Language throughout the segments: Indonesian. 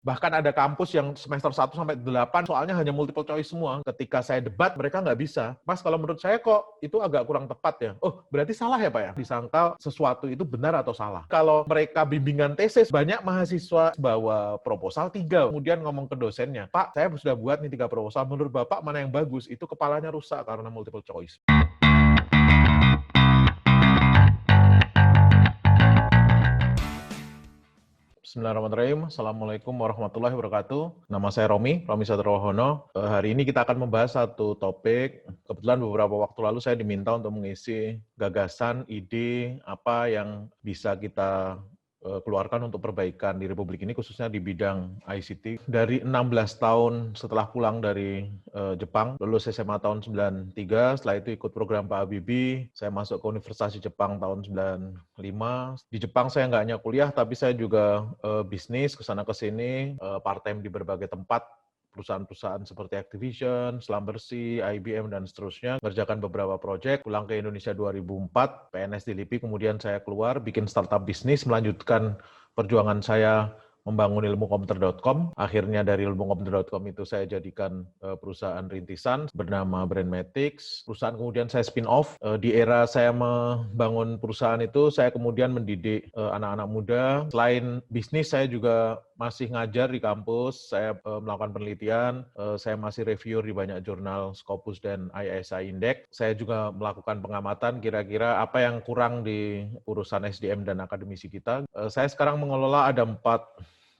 Bahkan ada kampus yang semester 1 sampai 8 soalnya hanya multiple choice semua. Ketika saya debat, mereka nggak bisa. Mas, kalau menurut saya kok itu agak kurang tepat ya. Oh, berarti salah ya Pak ya? Disangka sesuatu itu benar atau salah. Kalau mereka bimbingan tesis, banyak mahasiswa bawa proposal 3, kemudian ngomong ke dosennya, Pak, saya sudah buat nih 3 proposal, menurut Bapak mana yang bagus? Itu kepalanya rusak karena multiple choice. Bismillahirrahmanirrahim. Assalamualaikum warahmatullahi wabarakatuh. Nama saya Romi Satrowono. Hari ini kita akan membahas satu topik. Kebetulan beberapa waktu lalu saya diminta untuk mengisi gagasan, ide, apa yang bisa kita keluarkan untuk perbaikan di Republik ini, khususnya di bidang ICT. Dari 16 tahun setelah pulang dari Jepang, lulus SMA tahun 93, setelah itu ikut program Pak Habibie, saya masuk ke Universitas Jepang tahun 95. Di Jepang saya nggak hanya kuliah, tapi saya juga bisnis, kesana kesini, part-time di berbagai tempat, perusahaan-perusahaan seperti Activision, Selam Bersih, IBM, dan seterusnya, ngerjakan beberapa proyek, pulang ke Indonesia 2004, PNS di LIPI, kemudian saya keluar, bikin startup bisnis, melanjutkan perjuangan saya membangun ilmukomputer.com. Akhirnya dari ilmukomputer.com itu saya jadikan perusahaan rintisan bernama Brandmatics. Perusahaan kemudian saya spin off. Di era saya membangun perusahaan itu, saya kemudian mendidik anak-anak muda. Selain bisnis, saya juga masih ngajar di kampus, saya melakukan penelitian, saya masih reviewer di banyak jurnal Scopus dan ISI Index. Saya juga melakukan pengamatan kira-kira apa yang kurang di urusan SDM dan akademisi kita. Saya sekarang mengelola ada 4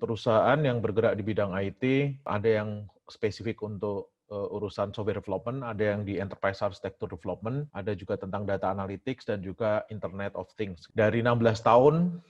perusahaan yang bergerak di bidang IT, ada yang spesifik untuk urusan software development, ada yang di enterprise architecture development, ada juga tentang data analytics, dan juga Internet of Things. Dari 16 tahun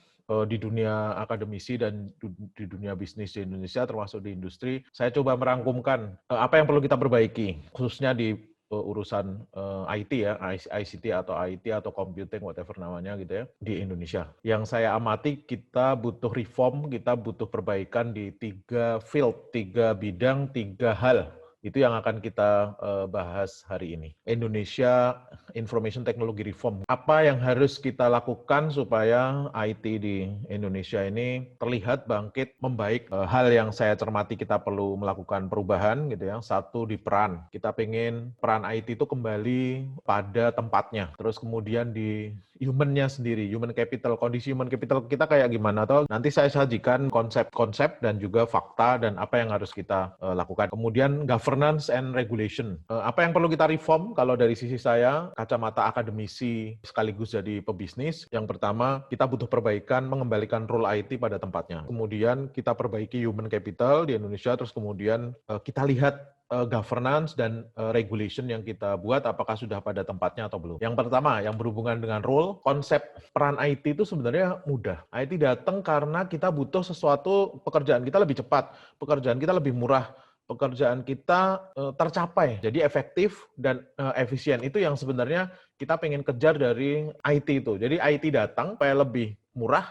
di dunia akademisi dan di dunia bisnis di Indonesia, termasuk di industri, saya coba merangkumkan apa yang perlu kita perbaiki, khususnya di urusan IT ya, ICT atau IT atau computing, whatever namanya gitu ya, di Indonesia. Yang saya amati, kita butuh reform, kita butuh perbaikan di 3 field, 3 bidang, 3 hal. Itu yang akan kita bahas hari ini. Indonesia Information Technology Reform. Apa yang harus kita lakukan supaya IT di Indonesia ini terlihat bangkit, membaik? Hal yang saya cermati kita perlu melakukan perubahan gitu ya. Satu, di peran. Kita pengen peran IT itu kembali pada tempatnya. Terus kemudian di human-nya sendiri, human capital, kondisi human capital kita kayak gimana, atau nanti saya sajikan konsep-konsep dan juga fakta dan apa yang harus kita lakukan. Kemudian governance and regulation. Apa yang perlu kita reform kalau dari sisi saya, kacamata akademisi sekaligus jadi pebisnis. Yang pertama, kita butuh perbaikan, mengembalikan role IT pada tempatnya. Kemudian kita perbaiki human capital di Indonesia, terus kemudian kita lihat governance dan regulation yang kita buat apakah sudah pada tempatnya atau belum. Yang pertama, yang berhubungan dengan role, konsep peran IT itu sebenarnya mudah. IT datang karena kita butuh sesuatu, pekerjaan kita lebih cepat, pekerjaan kita lebih murah, pekerjaan kita tercapai, jadi efektif dan efisien. Itu yang sebenarnya kita pengen kejar dari IT itu. Jadi IT datang supaya lebih murah,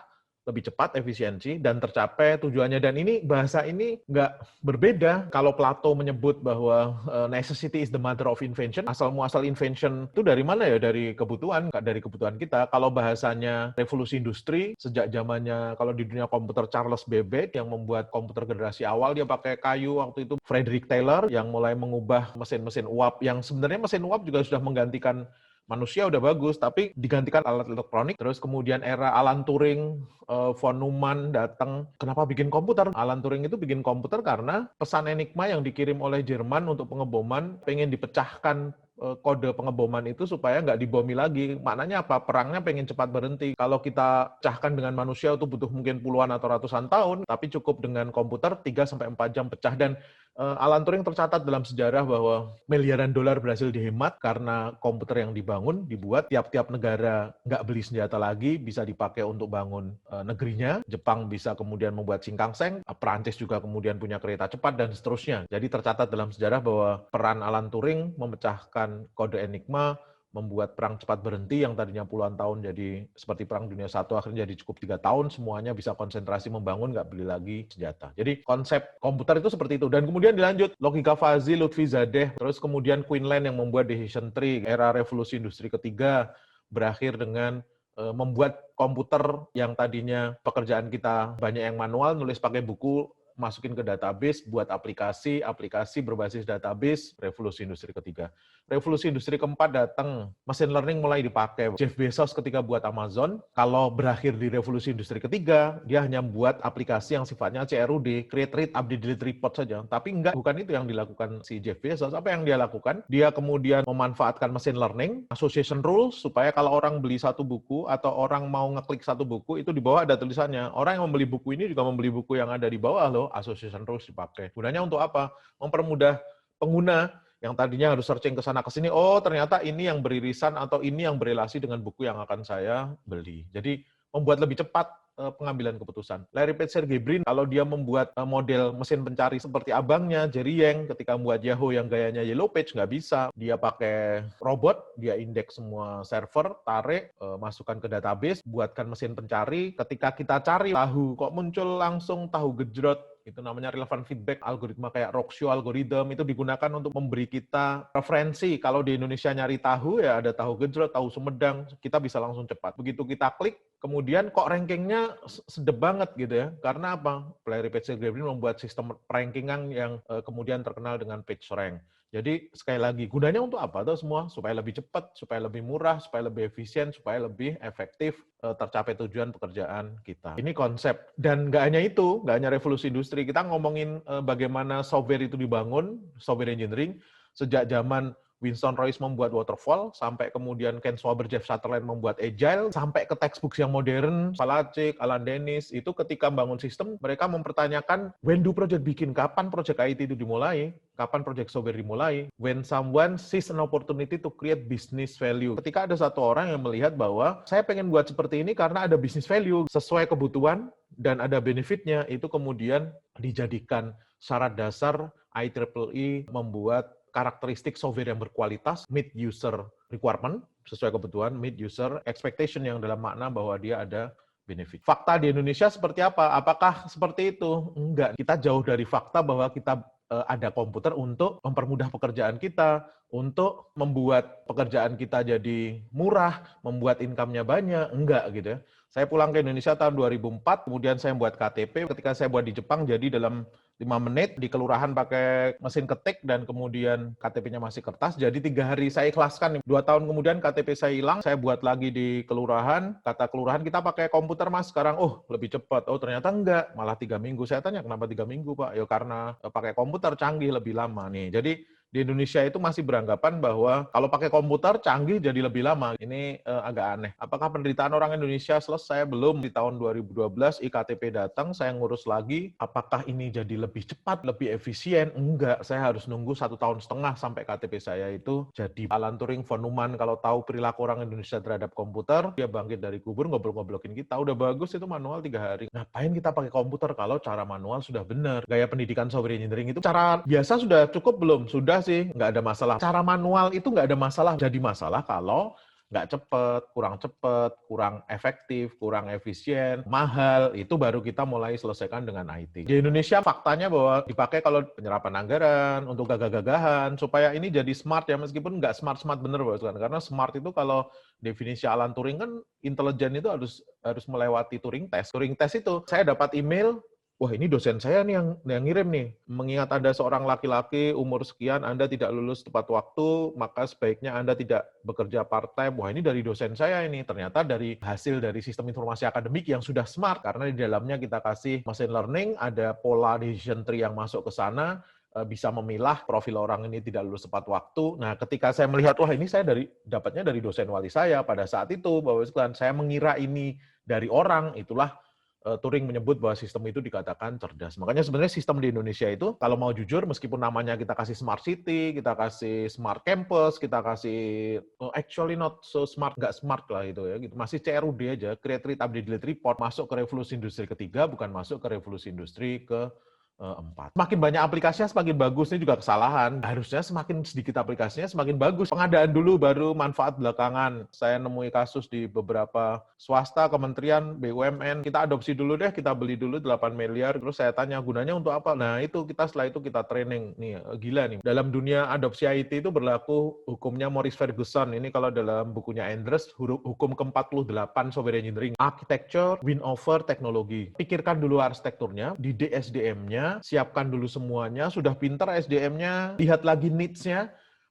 lebih cepat, efisiensi, dan tercapai tujuannya. Dan ini, bahasa ini nggak berbeda. Kalau Plato menyebut bahwa necessity is the mother of invention, asal-muasal invention itu dari mana ya? Dari kebutuhan, nggak dari kebutuhan kita. Kalau bahasanya revolusi industri, sejak zamannya, kalau di dunia komputer, Charles Babbage yang membuat komputer generasi awal, dia pakai kayu waktu itu. Frederick Taylor yang mulai mengubah mesin-mesin uap, yang sebenarnya mesin uap juga sudah menggantikan manusia, udah bagus, tapi digantikan alat elektronik. Terus kemudian era Alan Turing, von Neumann datang. Kenapa bikin komputer? Alan Turing itu bikin komputer karena pesan Enigma yang dikirim oleh Jerman untuk pengeboman, pengen dipecahkan kode pengeboman itu supaya nggak dibomi lagi. Maknanya apa? Perangnya pengen cepat berhenti. Kalau kita pecahkan dengan manusia itu butuh mungkin puluhan atau ratusan tahun, tapi cukup dengan komputer 3-4 jam pecah. Dan Alan Turing tercatat dalam sejarah bahwa miliaran dolar berhasil dihemat karena komputer yang dibuat, tiap-tiap negara nggak beli senjata lagi, bisa dipakai untuk bangun negerinya. Jepang bisa kemudian membuat Shinkansen, Perancis juga kemudian punya kereta cepat, dan seterusnya. Jadi tercatat dalam sejarah bahwa peran Alan Turing memecahkan kode Enigma, membuat perang cepat berhenti yang tadinya puluhan tahun jadi seperti Perang Dunia I, akhirnya jadi cukup 3 tahun, semuanya bisa konsentrasi membangun, nggak beli lagi senjata. Jadi konsep komputer itu seperti itu. Dan kemudian dilanjut, logika Fuzzy, Lutfi Zadeh, terus kemudian Quinlan yang membuat decision tree. Era revolusi industri ketiga berakhir dengan membuat komputer yang tadinya pekerjaan kita banyak yang manual, nulis pakai buku, masukin ke database, buat aplikasi berbasis database, revolusi industri ketiga. Revolusi industri keempat datang, machine learning mulai dipakai. Jeff Bezos ketika buat Amazon, kalau berakhir di revolusi industri ketiga, dia hanya buat aplikasi yang sifatnya CRUD, create, read, update, delete report saja. Tapi bukan itu yang dilakukan si Jeff Bezos. Apa yang dia lakukan? Dia kemudian memanfaatkan machine learning, association rules, supaya kalau orang beli satu buku atau orang mau ngeklik satu buku, itu di bawah ada tulisannya. Orang yang membeli buku ini juga membeli buku yang ada di bawah loh, association rules dipakai. Gunanya untuk apa? Mempermudah pengguna yang tadinya harus searching ke sana ke sini, oh ternyata ini yang beririsan atau ini yang berelasi dengan buku yang akan saya beli. Jadi membuat lebih cepat pengambilan keputusan. Larry Page, Sergey Brin, kalau dia membuat model mesin pencari seperti abangnya, Jerry Yang, ketika membuat Yahoo yang gayanya Yellow Page, nggak bisa. Dia pakai robot, dia indeks semua server, tarik, masukkan ke database, buatkan mesin pencari. Ketika kita cari tahu, kok muncul langsung tahu gejrot, itu namanya relevant feedback, algoritma kayak Roxio algorithm, itu digunakan untuk memberi kita referensi. Kalau di Indonesia nyari tahu, ya ada tahu gejrot, tahu Sumedang, kita bisa langsung cepat. Begitu kita klik, kemudian kok rankingnya sedep banget gitu ya. Karena apa? Larry Page Griffin membuat sistem rankingan yang kemudian terkenal dengan PageRank. Jadi sekali lagi, gunanya untuk apa tuh semua? Supaya lebih cepat, supaya lebih murah, supaya lebih efisien, supaya lebih efektif tercapai tujuan pekerjaan kita. Ini konsep. Dan nggak hanya itu, nggak hanya revolusi industri. Kita ngomongin bagaimana software itu dibangun, software engineering, sejak zaman Winston Royce membuat waterfall, sampai kemudian Ken Swaber, Jeff Sutherland membuat agile, sampai ke textbook yang modern, Palachik, Alan Dennis, itu ketika bangun sistem, mereka mempertanyakan, when do project begin? Kapan project IT itu dimulai? Kapan project software dimulai? When someone sees an opportunity to create business value. Ketika ada satu orang yang melihat bahwa, saya pengen buat seperti ini karena ada business value, sesuai kebutuhan, dan ada benefitnya, itu kemudian dijadikan syarat dasar IEEE membuat karakteristik software yang berkualitas, meet user requirement, sesuai kebutuhan, meet user expectation yang dalam makna bahwa dia ada benefit. Fakta di Indonesia seperti apa? Apakah seperti itu? Enggak. Kita jauh dari fakta bahwa kita ada komputer untuk mempermudah pekerjaan kita, untuk membuat pekerjaan kita jadi murah, membuat income-nya banyak. Enggak gitu ya. Saya pulang ke Indonesia tahun 2004, kemudian saya buat KTP. Ketika saya buat di Jepang, jadi dalam 5 menit, di kelurahan pakai mesin ketik, dan kemudian KTP-nya masih kertas. Jadi 3 hari saya ikhlaskan. 2 tahun kemudian KTP saya hilang, saya buat lagi di kelurahan. Kata kelurahan, kita pakai komputer mas sekarang. Oh, lebih cepat. Oh, ternyata enggak. Malah 3 minggu. Saya tanya, kenapa 3 minggu Pak? Ya karena pakai komputer canggih lebih lama nih. Jadi di Indonesia itu masih beranggapan bahwa kalau pakai komputer canggih jadi lebih lama. Ini agak aneh. Apakah penderitaan orang Indonesia selesai? Belum. Di tahun 2012 IKTP datang, saya ngurus lagi. Apakah ini jadi lebih cepat, lebih efisien? Enggak. Saya harus nunggu 1,5 tahun sampai KTP saya itu jadi. Alan Turing, von Neumann, kalau tahu perilaku orang Indonesia terhadap komputer, dia bangkit dari kubur, ngobrol-ngoblokin kita. Udah bagus itu manual 3 hari. Ngapain kita pakai komputer kalau cara manual sudah benar? Gaya pendidikan software engineering itu cara biasa sudah cukup belum? Sudah sih, nggak ada masalah. Cara manual itu nggak ada masalah. Jadi masalah kalau nggak cepet, kurang efektif, kurang efisien, mahal, itu baru kita mulai selesaikan dengan IT. Di Indonesia faktanya bahwa dipakai kalau penyerapan anggaran, untuk gagah-gagahan, supaya ini jadi smart ya, meskipun nggak smart-smart bener, karena smart itu kalau definisi Alan Turing kan intelijen itu harus melewati Turing test. Turing test itu saya dapat email, wah ini dosen saya nih yang ngirim nih. Mengingat Anda seorang laki-laki, umur sekian, Anda tidak lulus tepat waktu, maka sebaiknya Anda tidak bekerja part-time. Wah ini dari dosen saya ini. Ternyata dari hasil dari sistem informasi akademik yang sudah smart, karena di dalamnya kita kasih machine learning, ada pola decision tree yang masuk ke sana, bisa memilah profil orang ini tidak lulus tepat waktu. Nah ketika saya melihat, wah ini saya dapatnya dari dosen wali saya pada saat itu, bahwa saya mengira ini dari orang, itulah Turing menyebut bahwa sistem itu dikatakan cerdas. Makanya sebenarnya sistem di Indonesia itu, kalau mau jujur, meskipun namanya kita kasih smart city, kita kasih smart campus, kita kasih actually not so smart, nggak smart lah itu ya, gitu. Masih CRUD aja, create, read, update, delete report, masuk ke revolusi industri ketiga, bukan masuk ke revolusi industri ke 4. Semakin banyak aplikasinya semakin bagus, ini juga kesalahan. Harusnya semakin sedikit aplikasinya semakin bagus. Pengadaan dulu baru manfaat belakangan. Saya nemui kasus di beberapa swasta, kementerian, BUMN, kita adopsi dulu deh, kita beli dulu 8 miliar, terus saya tanya gunanya untuk apa? Nah itu setelah itu kita training. Nih, gila nih. Dalam dunia adopsi IT itu berlaku hukumnya Maurice Ferguson. Ini kalau dalam bukunya Andrews, hukum ke-48 software engineering. Architecture win over teknologi. Pikirkan dulu arsitekturnya, di DSDM-nya, SDM-nya, siapkan dulu semuanya, sudah pintar SDM-nya, lihat lagi needs-nya,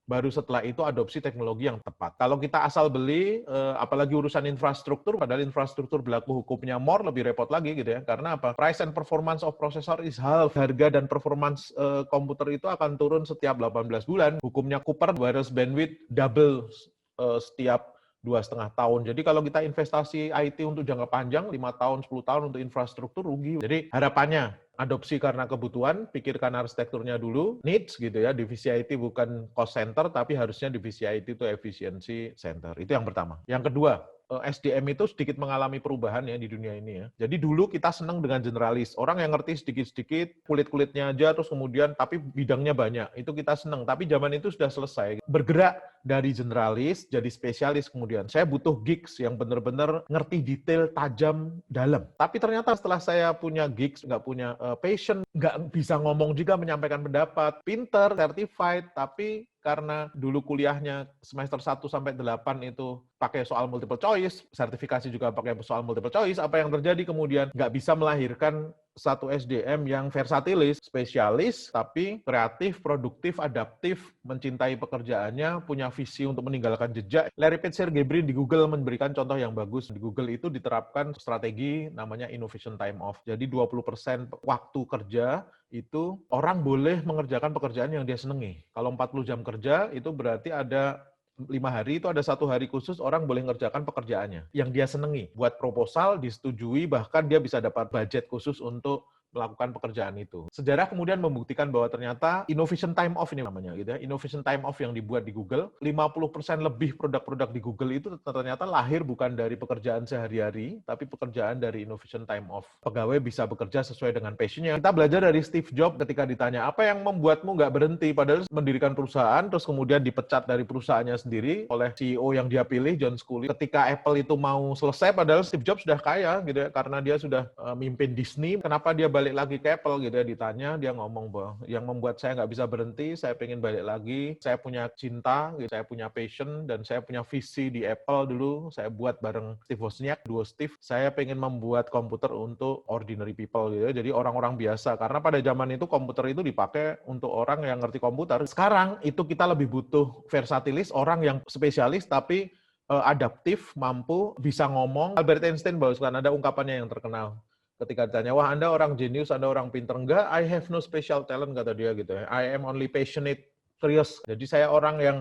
baru setelah itu adopsi teknologi yang tepat. Kalau kita asal beli, apalagi urusan infrastruktur, padahal infrastruktur berlaku hukumnya more, lebih repot lagi gitu ya. Karena apa? Price and performance of processor is half. Harga dan performance komputer itu akan turun setiap 18 bulan. Hukumnya Cooper, wireless bandwidth double setiap 2,5 tahun. Jadi kalau kita investasi IT untuk jangka panjang, 5 tahun, 10 tahun untuk infrastruktur, rugi. Jadi harapannya, adopsi karena kebutuhan, pikirkan arsitekturnya dulu, needs gitu ya, divisi IT bukan cost center, tapi harusnya divisi IT itu efficiency center. Itu yang pertama. Yang kedua, SDM itu sedikit mengalami perubahan ya di dunia ini ya. Jadi dulu kita senang dengan generalis, orang yang ngerti sedikit-sedikit, kulit-kulitnya aja, terus kemudian tapi bidangnya banyak, itu kita senang. Tapi zaman itu sudah selesai. Bergerak dari generalis jadi spesialis kemudian. Saya butuh gigs yang benar-benar ngerti detail, tajam, dalam. Tapi ternyata setelah saya punya gigs, nggak punya passion, nggak bisa ngomong juga, menyampaikan pendapat, pinter, certified, tapi karena dulu kuliahnya semester 1 sampai 8 itu pakai soal multiple choice, sertifikasi juga pakai soal multiple choice, apa yang terjadi kemudian? Nggak bisa melahirkan satu SDM yang versatilis, spesialis, tapi kreatif, produktif, adaptif, mencintai pekerjaannya, punya visi untuk meninggalkan jejak. Larry Page, Sergey Brin di Google memberikan contoh yang bagus. Di Google itu diterapkan strategi namanya innovation time off. Jadi 20% waktu kerja itu orang boleh mengerjakan pekerjaan yang dia senangi. Kalau 40 jam kerja, itu berarti ada 5 hari, itu ada 1 hari khusus orang boleh mengerjakan pekerjaannya yang dia senangi. Buat proposal, disetujui, bahkan dia bisa dapat budget khusus untuk melakukan pekerjaan itu. Sejarah kemudian membuktikan bahwa ternyata innovation time off ini namanya gitu ya. Innovation time off yang dibuat di Google, 50% lebih produk-produk di Google itu ternyata lahir bukan dari pekerjaan sehari-hari, tapi pekerjaan dari innovation time off. Pegawai bisa bekerja sesuai dengan passion-nya. Kita belajar dari Steve Jobs ketika ditanya, apa yang membuatmu nggak berhenti? Padahal mendirikan perusahaan, terus kemudian dipecat dari perusahaannya sendiri oleh CEO yang dia pilih, John Sculley. Ketika Apple itu mau selesai, padahal Steve Jobs sudah kaya gitu ya, karena dia sudah mimpin Disney. Kenapa dia balik lagi ke Apple gitu ya, ditanya, dia ngomong bahwa yang membuat saya nggak bisa berhenti, saya pengen balik lagi, saya punya cinta, gitu, saya punya passion, dan saya punya visi di Apple dulu, saya buat bareng Steve Wozniak, duo Steve, saya pengen membuat komputer untuk ordinary people gitu ya, jadi orang-orang biasa, karena pada zaman itu komputer itu dipakai untuk orang yang ngerti komputer. Sekarang itu kita lebih butuh versatilis, orang yang spesialis tapi adaptif, mampu, bisa ngomong. Albert Einstein bahkan ada ungkapannya yang terkenal. Ketika ditanya, wah Anda orang jenius, Anda orang pinter. Enggak, I have no special talent, kata dia gitu ya. I am only passionate, curious. Jadi saya orang yang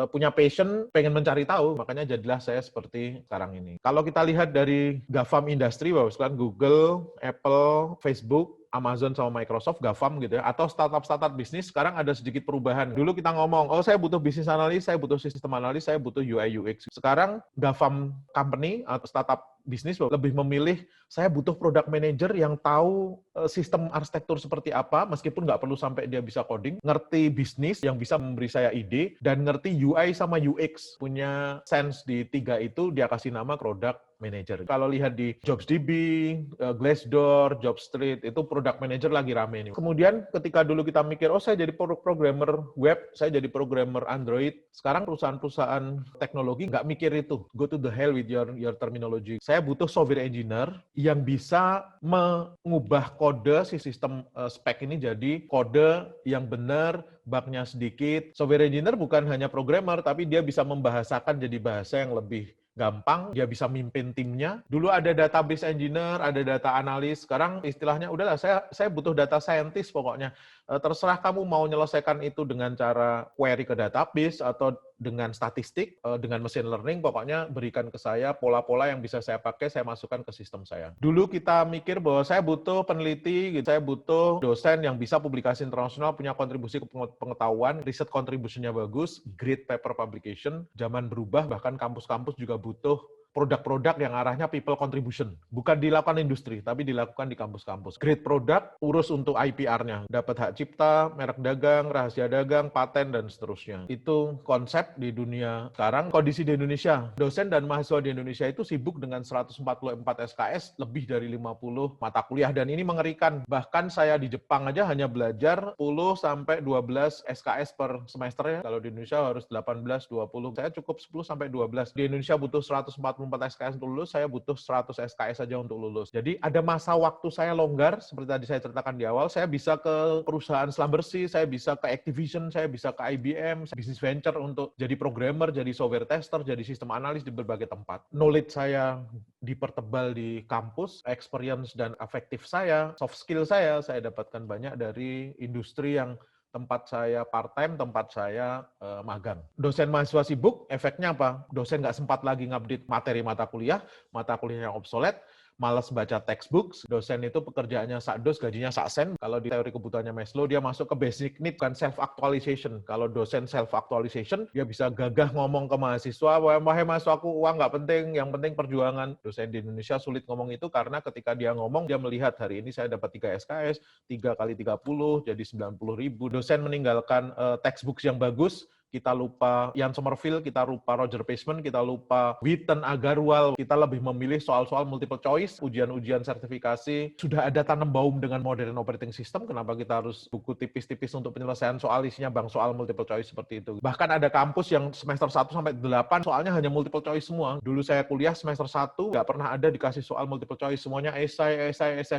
punya passion, pengen mencari tahu, makanya jadilah saya seperti sekarang ini. Kalau kita lihat dari GAFAM industri, bahwa sekarang Google, Apple, Facebook, Amazon sama Microsoft, GAFAM gitu ya, atau startup-startup bisnis, sekarang ada sedikit perubahan. Dulu kita ngomong, oh saya butuh bisnis analis, saya butuh sistem analis, saya butuh UI UX. Sekarang GAFAM company atau startup bisnis lebih memilih, saya butuh product manager yang tahu sistem arsitektur seperti apa, meskipun nggak perlu sampai dia bisa coding, ngerti bisnis yang bisa memberi saya ide, dan ngerti UI sama UX, punya sense di 3 itu, dia kasih nama product manager. Kalau lihat di JobsDB, Glassdoor, Jobstreet, itu product manager lagi rame nih. Kemudian ketika dulu kita mikir, oh saya jadi programmer web, saya jadi programmer Android, sekarang perusahaan-perusahaan teknologi nggak mikir itu. Go to the hell with your terminology. Saya butuh software engineer yang bisa mengubah kode si sistem spek ini jadi kode yang benar, bugnya sedikit. Software engineer bukan hanya programmer, tapi dia bisa membahasakan jadi bahasa yang lebih gampang, dia bisa mimpin timnya. Dulu ada database engineer, ada data analis, sekarang istilahnya udahlah saya butuh data scientist pokoknya. Terserah kamu mau menyelesaikan itu dengan cara query ke database atau dengan statistik, dengan machine learning, pokoknya berikan ke saya pola-pola yang bisa saya pakai, saya masukkan ke sistem saya. Dulu kita mikir bahwa saya butuh peneliti, saya butuh dosen yang bisa publikasi internasional, punya kontribusi ke pengetahuan, riset contribution-nya bagus, great paper publication. Zaman berubah, bahkan kampus-kampus juga butuh produk-produk yang arahnya people contribution. Bukan dilakukan industri, tapi dilakukan di kampus-kampus. Great product, urus untuk IPR-nya. Dapat hak cipta, merek dagang, rahasia dagang, paten, dan seterusnya. Itu konsep di dunia sekarang. Kondisi di Indonesia, dosen dan mahasiswa di Indonesia itu sibuk dengan 144 SKS, lebih dari 50 mata kuliah, dan ini mengerikan. Bahkan saya di Jepang aja hanya belajar 10-12 SKS per semester ya. Kalau di Indonesia harus 18-20. Saya cukup 10-12. Di Indonesia butuh 144 44 SKS untuk lulus, saya butuh 100 SKS saja untuk lulus. Jadi ada masa waktu saya longgar, seperti tadi saya ceritakan di awal, saya bisa ke perusahaan selam bersih, saya bisa ke Activision, saya bisa ke IBM, bisnis venture untuk jadi programmer, jadi software tester, jadi sistem analis di berbagai tempat. Knowledge saya dipertebal di kampus, experience dan afektif saya, soft skill saya dapatkan banyak dari industri yang tempat saya part-time, tempat saya magang. Dosen mahasiswa sibuk, efeknya apa? Dosen nggak sempat lagi ngupdate materi mata kuliah yang obsolete, malas baca textbooks, dosen itu pekerjaannya sakdos, gajinya saksen. Kalau di teori kebutuhannya Maslow, dia masuk ke basic need, bukan self-actualization. Kalau dosen self-actualization, dia bisa gagah ngomong ke mahasiswa, wahai mahasiswaku, uang nggak penting, yang penting perjuangan. Dosen di Indonesia sulit ngomong itu karena ketika dia ngomong, dia melihat hari ini saya dapat 3 SKS, 3 kali 30, jadi 90.000. Dosen meninggalkan textbooks yang bagus, kita lupa Ian Sommerville, kita lupa Roger Pastman, kita lupa Witten, Agarwal, kita lebih memilih soal-soal multiple choice, ujian-ujian sertifikasi, sudah ada Tannenbaum dengan modern operating system, kenapa kita harus buku tipis-tipis untuk penyelesaian soal isinya bang soal multiple choice seperti itu. Bahkan ada kampus yang semester 1 sampai 8 soalnya hanya multiple choice semua. Dulu saya kuliah semester 1, nggak pernah ada dikasih soal multiple choice, semuanya esai.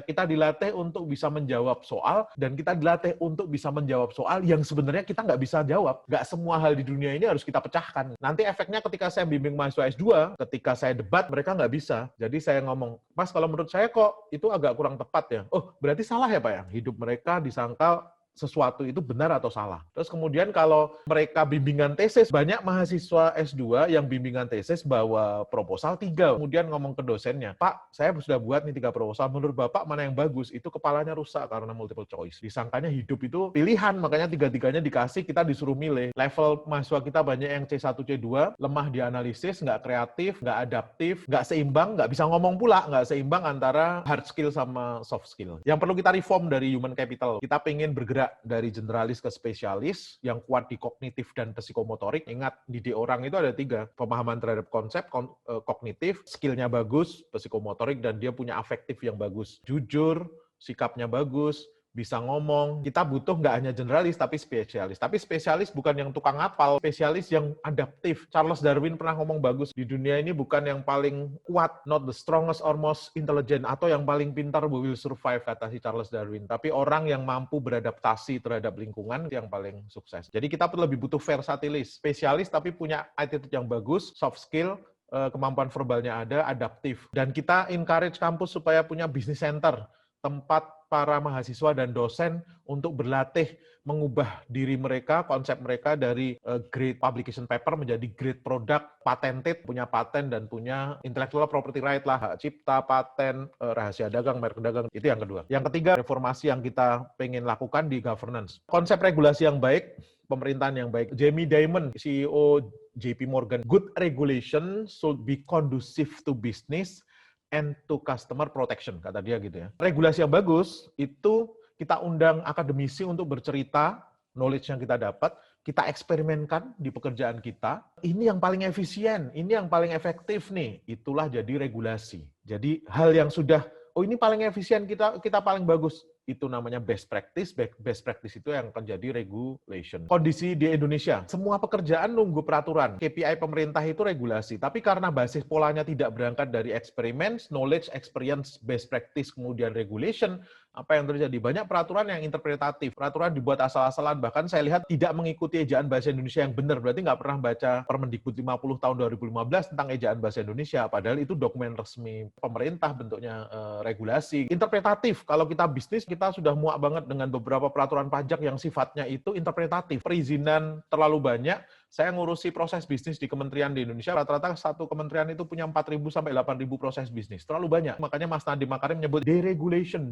Kita dilatih untuk bisa menjawab soal, dan kita dilatih untuk bisa menjawab soal yang sebenarnya kita nggak bisa jawab. Nggak semua hal di dunia ini harus kita pecahkan. Nanti efeknya ketika saya bimbing mahasiswa S2, ketika saya debat, mereka nggak bisa. Jadi saya ngomong, Mas, kalau menurut saya kok itu agak kurang tepat ya. Oh, berarti salah ya Pak ya? Hidup mereka disangka sesuatu itu benar atau salah. Terus kemudian kalau mereka bimbingan tesis, banyak mahasiswa S2 yang bimbingan tesis bawa proposal 3. Kemudian ngomong ke dosennya, Pak, saya sudah buat nih 3 proposal, menurut Bapak mana yang bagus? Itu kepalanya rusak karena multiple choice. Disangkanya hidup itu pilihan, makanya 3-3-nya dikasih, kita disuruh milih. Level mahasiswa kita banyak yang C1, C2, lemah di analisis, nggak kreatif, nggak adaptif, nggak seimbang, nggak bisa ngomong pula, nggak seimbang antara hard skill sama soft skill. Yang perlu kita reform dari human capital. Kita pengen bergerak dari generalis ke spesialis yang kuat di kognitif dan psikomotorik. Ingat, didik orang itu ada 3. Pemahaman terhadap konsep, kognitif, skillnya bagus, psikomotorik, dan dia punya afektif yang bagus. Jujur, sikapnya bagus, bisa ngomong. Kita butuh nggak hanya generalis, tapi spesialis. Tapi spesialis bukan yang tukang ngapal, spesialis yang adaptif. Charles Darwin pernah ngomong bagus, di dunia ini bukan yang paling kuat, not the strongest or most intelligent, atau yang paling pintar will survive, kata si Charles Darwin. Tapi orang yang mampu beradaptasi terhadap lingkungan yang paling sukses. Jadi kita lebih butuh versatilis, spesialis tapi punya attitude yang bagus, soft skill, kemampuan verbalnya ada, adaptif. Dan kita encourage kampus supaya punya business center, tempat para mahasiswa dan dosen untuk berlatih mengubah diri mereka, konsep mereka dari grade publication paper menjadi grade product, patented, punya paten dan punya intellectual property right lah, hak cipta, paten, rahasia dagang, merek dagang. Itu yang kedua. Yang ketiga, reformasi yang kita pengen lakukan di governance. Konsep regulasi yang baik, pemerintahan yang baik. Jamie Dimon, CEO JP Morgan, good regulation should be conducive to business and to customer protection, kata dia gitu ya. Regulasi yang bagus, itu kita undang akademisi untuk bercerita, knowledge yang kita dapat, kita eksperimenkan di pekerjaan kita, ini yang paling efisien, ini yang paling efektif nih, itulah jadi regulasi. Jadi hal yang sudah, oh ini paling efisien, kita paling bagus, itu namanya best practice. Best practice itu yang akan jadi regulation. Kondisi di Indonesia, semua pekerjaan nunggu peraturan. KPI pemerintah itu regulasi. Tapi karena basis polanya tidak berangkat dari eksperimen, knowledge, experience, best practice, kemudian regulation, apa yang terjadi? Banyak peraturan yang interpretatif. Peraturan dibuat asal-asalan. Bahkan saya lihat tidak mengikuti ejaan bahasa Indonesia yang benar. Berarti nggak pernah baca Permendikbud 50 tahun 2015 tentang ejaan bahasa Indonesia. Padahal itu dokumen resmi pemerintah, bentuknya regulasi. Interpretatif. Kalau kita bisnis, kita sudah muak banget dengan beberapa peraturan pajak yang sifatnya itu interpretatif. Perizinan terlalu banyak. Saya ngurusi proses bisnis di kementerian di Indonesia, rata-rata satu kementerian itu punya 4.000 sampai 8.000 proses bisnis. Terlalu banyak. Makanya Mas Nadiem Makarim menyebut deregulation.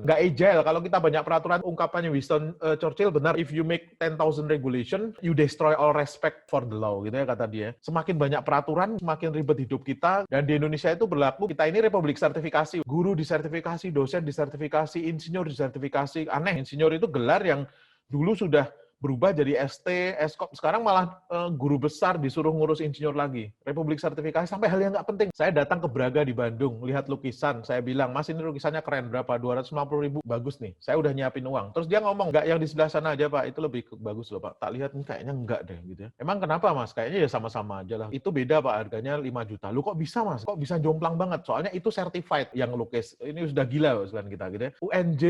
Nggak agile. Kalau kita banyak peraturan, ungkapannya Winston Churchill benar, if you make 10,000 regulation, you destroy all respect for the law, gitu ya kata dia. Semakin banyak peraturan, semakin ribet hidup kita. Dan di Indonesia itu berlaku, kita ini republik sertifikasi. Guru disertifikasi, dosen disertifikasi, insinyur disertifikasi. Aneh, insinyur itu gelar yang dulu sudah berubah jadi ST, Escop. Sekarang malah guru besar disuruh ngurus insinyur lagi. Republik sertifikasi sampai hal yang nggak penting. Saya datang ke Braga di Bandung, lihat lukisan. Saya bilang, Mas ini lukisannya keren, berapa? 250.000. Bagus nih, saya udah nyiapin uang. Terus dia ngomong, nggak yang di sebelah sana aja Pak, itu lebih bagus loh Pak. Tak lihat, kayaknya enggak deh gitu ya. Emang kenapa Mas? Kayaknya ya sama-sama aja lah. Itu beda Pak, harganya 5 juta. Lu kok bisa Mas? Kok bisa jomplang banget? Soalnya itu certified yang lukis. Ini sudah gila Mas, kita gitu ya. UNJ,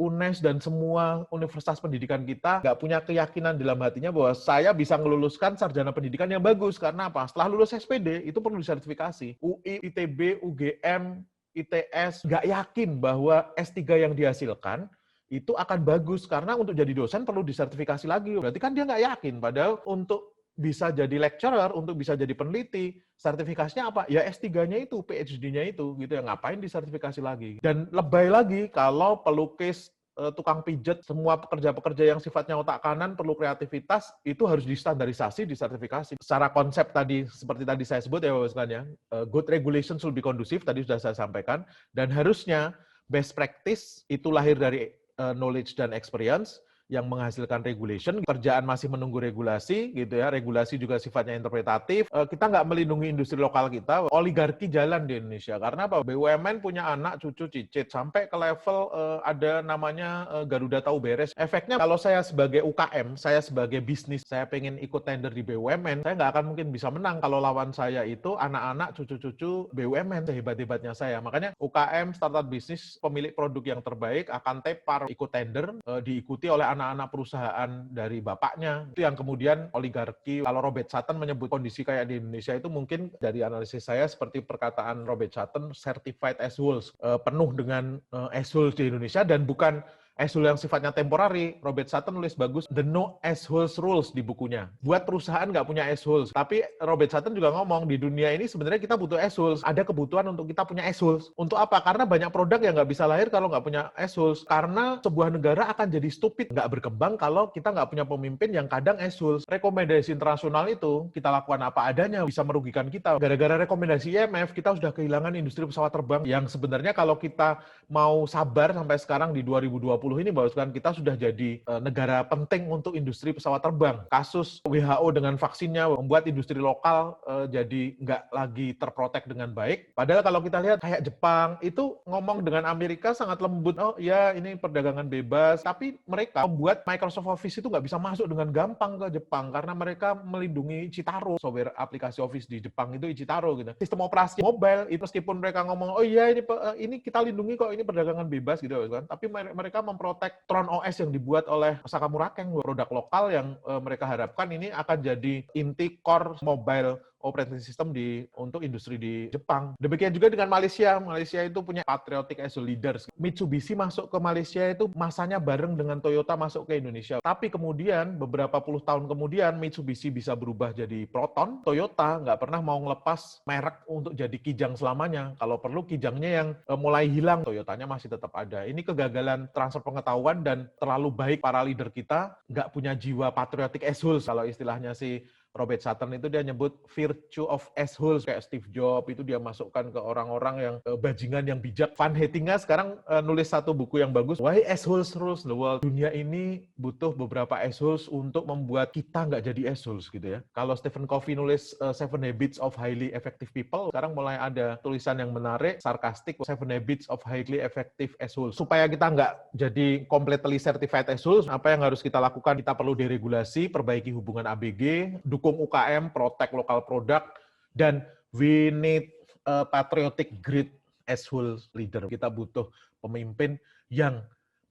UNES, dan semua universitas pendidikan kita nggak punya keyakinan dalam hatinya bahwa saya bisa ngeluluskan sarjana pendidikan yang bagus. Karena apa? Setelah lulus SPD, itu perlu disertifikasi. UI, ITB, UGM, ITS, nggak yakin bahwa S3 yang dihasilkan itu akan bagus. Karena untuk jadi dosen perlu disertifikasi lagi. Berarti kan dia nggak yakin. Padahal untuk bisa jadi lecturer, untuk bisa jadi peneliti, sertifikasinya apa? Ya S3-nya itu, PhD-nya itu, gitu ya. Ngapain disertifikasi lagi? Dan lebay lagi kalau pelukis, tukang pijet, semua pekerja-pekerja yang sifatnya otak kanan perlu kreativitas, itu harus distandarisasi, disertifikasi. Secara konsep tadi, seperti tadi saya sebut ya Bapak sekalian, good regulation should be conducive, tadi sudah saya sampaikan, dan harusnya best practice itu lahir dari knowledge dan experience, yang menghasilkan regulation, kerjaan masih menunggu regulasi, gitu ya. Regulasi juga sifatnya interpretatif. Kita nggak melindungi industri lokal kita, oligarki jalan di Indonesia. Karena apa? BUMN punya anak, cucu, cicit, sampai ke level ada namanya Garuda tahu beres. Efeknya kalau saya sebagai UKM, saya sebagai bisnis, saya pengen ikut tender di BUMN, saya nggak akan mungkin bisa menang kalau lawan saya itu anak-anak, cucu-cucu BUMN, sehebat-hebatnya saya. Makanya UKM, startup bisnis, pemilik produk yang terbaik akan tepar ikut tender, diikuti oleh anak-anak perusahaan dari bapaknya. Itu yang kemudian oligarki. Kalau Robert Sutton menyebut kondisi kayak di Indonesia itu mungkin dari analisis saya seperti perkataan Robert Sutton, certified assholes. Penuh dengan assholes di Indonesia dan bukan asshole yang sifatnya temporary. Robert Sutton nulis bagus, the no assholes rules di bukunya. Buat perusahaan nggak punya assholes. Tapi Robert Sutton juga ngomong, di dunia ini sebenarnya kita butuh assholes. Ada kebutuhan untuk kita punya assholes. Untuk apa? Karena banyak produk yang nggak bisa lahir kalau nggak punya assholes. Karena sebuah negara akan jadi stupid, nggak berkembang kalau kita nggak punya pemimpin yang kadang assholes. Rekomendasi internasional itu kita lakukan apa adanya, bisa merugikan kita. Gara-gara rekomendasi IMF, kita sudah kehilangan industri pesawat terbang yang sebenarnya kalau kita mau sabar sampai sekarang di 2020 ini bahwa kita sudah jadi negara penting untuk industri pesawat terbang. Kasus WHO dengan vaksinnya membuat industri lokal jadi nggak lagi terprotek dengan baik. Padahal kalau kita lihat kayak Jepang itu ngomong dengan Amerika sangat lembut. Oh ya ini perdagangan bebas. Tapi mereka membuat Microsoft Office itu nggak bisa masuk dengan gampang ke Jepang karena mereka melindungi Ichitaro. Software aplikasi Office di Jepang itu Ichitaro gitu. Sistem operasi mobile itu meskipun mereka ngomong oh iya ini kita lindungi kok, ini perdagangan bebas gitu kan. Tapi mereka memprotek Tron OS yang dibuat oleh Sakamura Keng, produk lokal yang mereka harapkan ini akan jadi inti core mobile operating system untuk industri di Jepang. Demikian juga dengan Malaysia. Malaysia itu punya patriotic as a leaders. Mitsubishi masuk ke Malaysia itu masanya bareng dengan Toyota masuk ke Indonesia. Tapi kemudian beberapa puluh tahun kemudian Mitsubishi bisa berubah jadi Proton. Toyota nggak pernah mau ngelepas merek untuk jadi Kijang selamanya. Kalau perlu Kijangnya yang mulai hilang, Toyotanya masih tetap ada. Ini kegagalan transfer pengetahuan dan terlalu baik para leader kita nggak punya jiwa patriotic assholes kalau istilahnya si Robert Sutton itu dia nyebut virtue of assholes, kayak Steve Jobs itu dia masukkan ke orang-orang yang bajingan yang bijak. Van Hettinga sekarang nulis satu buku yang bagus, Why Assholes Rules the World. Dunia ini butuh beberapa assholes untuk membuat kita nggak jadi assholes gitu ya. Kalau Stephen Covey nulis Seven Habits of Highly Effective People, sekarang mulai ada tulisan yang menarik, sarkastik, Seven Habits of Highly Effective Assholes. Supaya kita nggak jadi completely certified assholes, apa yang harus kita lakukan? Kita perlu deregulasi, perbaiki hubungan ABG, dukung UKM, protect lokal produk, dan we need a patriotic great asshole leader. Kita butuh pemimpin yang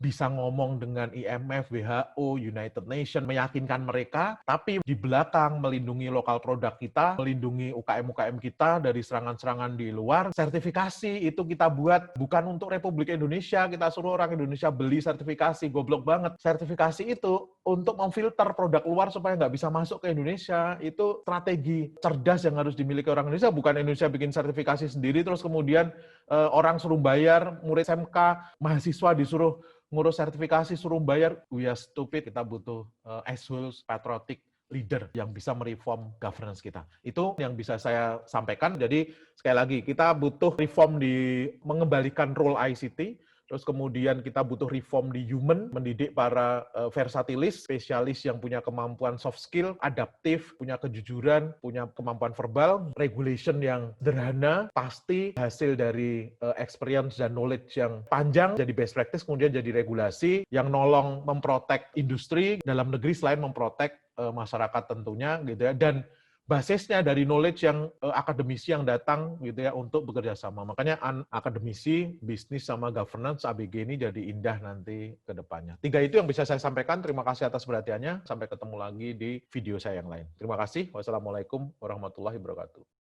bisa ngomong dengan IMF, WHO, United Nations, meyakinkan mereka, tapi di belakang melindungi lokal produk kita, melindungi UKM-UKM kita dari serangan-serangan di luar. Sertifikasi itu kita buat bukan untuk Republik Indonesia, kita suruh orang Indonesia beli sertifikasi, goblok banget. Sertifikasi itu untuk memfilter produk luar supaya nggak bisa masuk ke Indonesia. Itu strategi cerdas yang harus dimiliki orang Indonesia, bukan Indonesia bikin sertifikasi sendiri, terus kemudian orang suruh bayar, murid SMK, mahasiswa disuruh ngurus sertifikasi, suruh bayar. We are stupid, kita butuh assholes, patriotic leader yang bisa mereform governance kita. Itu yang bisa saya sampaikan. Jadi sekali lagi, kita butuh reform di mengembalikan role ICT, Terus kemudian kita butuh reform di human, mendidik para versatilis, spesialis yang punya kemampuan soft skill, adaptif, punya kejujuran, punya kemampuan verbal, regulation yang sederhana, pasti, hasil dari experience dan knowledge yang panjang, jadi best practice, kemudian jadi regulasi, yang nolong memprotek industri dalam negeri selain memprotek masyarakat tentunya, gitu ya, dan basisnya dari knowledge yang akademisi yang datang gitu ya untuk bekerja sama. Makanya akademisi, bisnis sama governance ABG ini jadi indah nanti ke depannya. 3 itu yang bisa saya sampaikan. Terima kasih atas perhatiannya. Sampai ketemu lagi di video saya yang lain. Terima kasih. Wassalamualaikum warahmatullahi wabarakatuh.